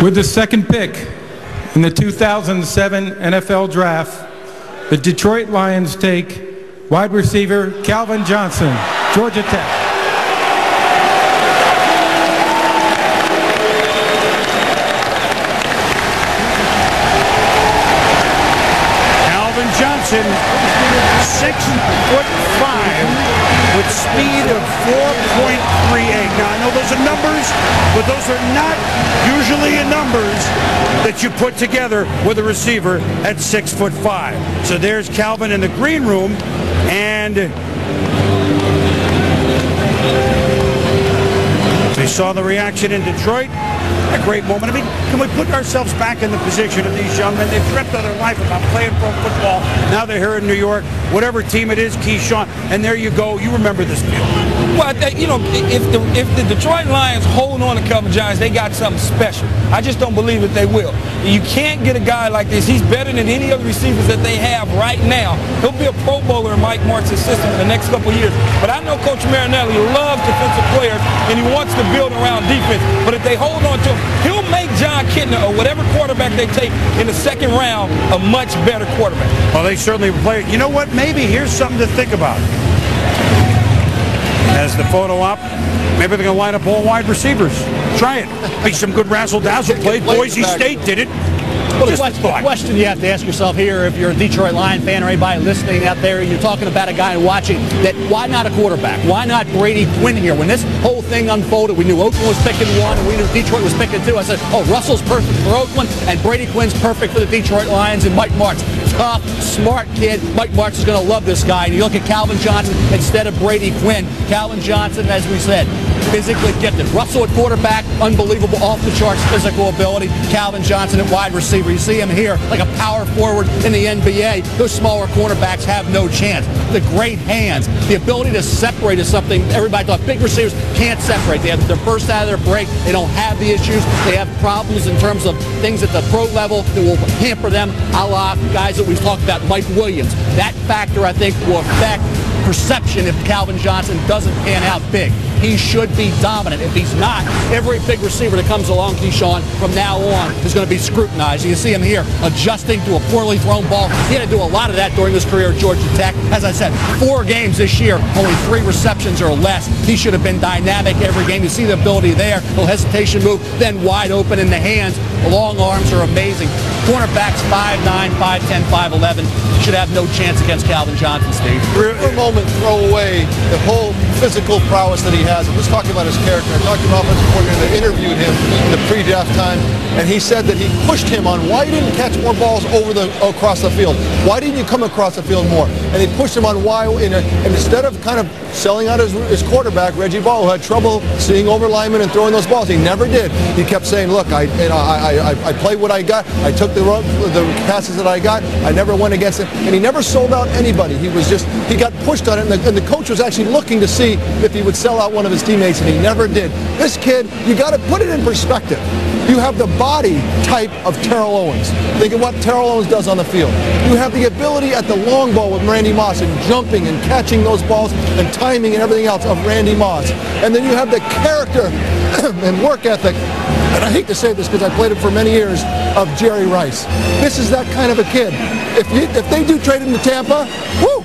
With the second pick in the 2007 NFL Draft, the Detroit Lions take wide receiver Calvin Johnson, Georgia Tech. Calvin Johnson, 6'5", with speed of 4.38. Now, I know those are numbers, but those are not usually numbers that you put together with a receiver at 6'5". So there's Calvin in the green room, and we saw the reaction in Detroit. A great moment. I mean, can we put ourselves back in the position of these young men? They've dreamt of their life about playing pro football. Now they're here in New York, whatever team it is, Keyshawn, and there you go. You remember this deal. Well, you know, if the Detroit Lions hold on to Calvin Johnson, they got something special. I just don't believe that they will. You can't get a guy like this. He's better than any other receivers that they have right now. He'll be a Pro Bowler in Mike Martz's system in the next couple of years. But I know Coach Marinelli loves defensive players, and he wants to build around defense. But if they hold on to him, he'll make John Kitna or whatever quarterback they take in the second round a much better quarterback. Well, they certainly play. You know what? Maybe here's something to think about. As the photo op, maybe they're going to line up all wide receivers. Try it. Be some good razzle-dazzle play. Boise State did it. Well, the question you have to ask yourself here, if you're a Detroit Lion fan or anybody listening out there, you're talking about a guy and watching, that why not a quarterback? Why not Brady Quinn here? When this whole thing unfolded, we knew Oakland was picking one, and we knew Detroit was picking two. I said, oh, Russell's perfect for Oakland, and Brady Quinn's perfect for the Detroit Lions, and Mike Martz. Tough, smart kid. Mike Martz is going to love this guy. And you look at Calvin Johnson instead of Brady Quinn. Calvin Johnson, as we said, physically gifted. Russell at quarterback, unbelievable, off-the-charts physical ability. Calvin Johnson at wide receiver. You see him here like a power forward in the NBA. Those smaller cornerbacks have no chance. The great hands, the ability to separate is something everybody thought big receivers can't separate. They have their first out of their break. They don't have the issues. They have problems in terms of things at the pro level that will hamper them, a la guys that we've talked about, Mike Williams. That factor, I think, will affect perception if Calvin Johnson doesn't pan out big. He should be dominant. If he's not, every big receiver that comes along, Keyshawn, from now on is going to be scrutinized. You see him here adjusting to a poorly thrown ball. He had to do a lot of that during his career at Georgia Tech. As I said, 4 games this year, only 3 receptions or less. He should have been dynamic every game. You see the ability there. No hesitation move, then wide open in the hands. The long arms are amazing. Cornerbacks 5'9", 5'10", 5'11". Should have no chance against Calvin Johnson, Steve. For a moment, throw away the whole physical prowess that he has. I'm just talking about his character. I talked to an offensive coordinator that interviewed him in the pre-draft time, and he said that he pushed him on why he didn't catch more balls across the field. Why didn't you come across the field more? And he pushed him on why, and instead of kind of selling out his quarterback, Reggie Ball, who had trouble seeing over linemen and throwing those balls, he never did. He kept saying, look, I played what I got. I took the passes that I got. I never went against it. And he never sold out anybody. He got pushed on it, and the coach was actually looking to see if he would sell out one of his teammates, and he never did. This kid, you got to put it in perspective. You have the body type of Terrell Owens. Think of what Terrell Owens does on the field. You have the ability at the long ball with Randy Moss and jumping and catching those balls and timing and everything else of Randy Moss. And then you have the character and work ethic, and I hate to say this because I played him for many years, of Jerry Rice. This is that kind of a kid. If they do trade him to Tampa, whoo!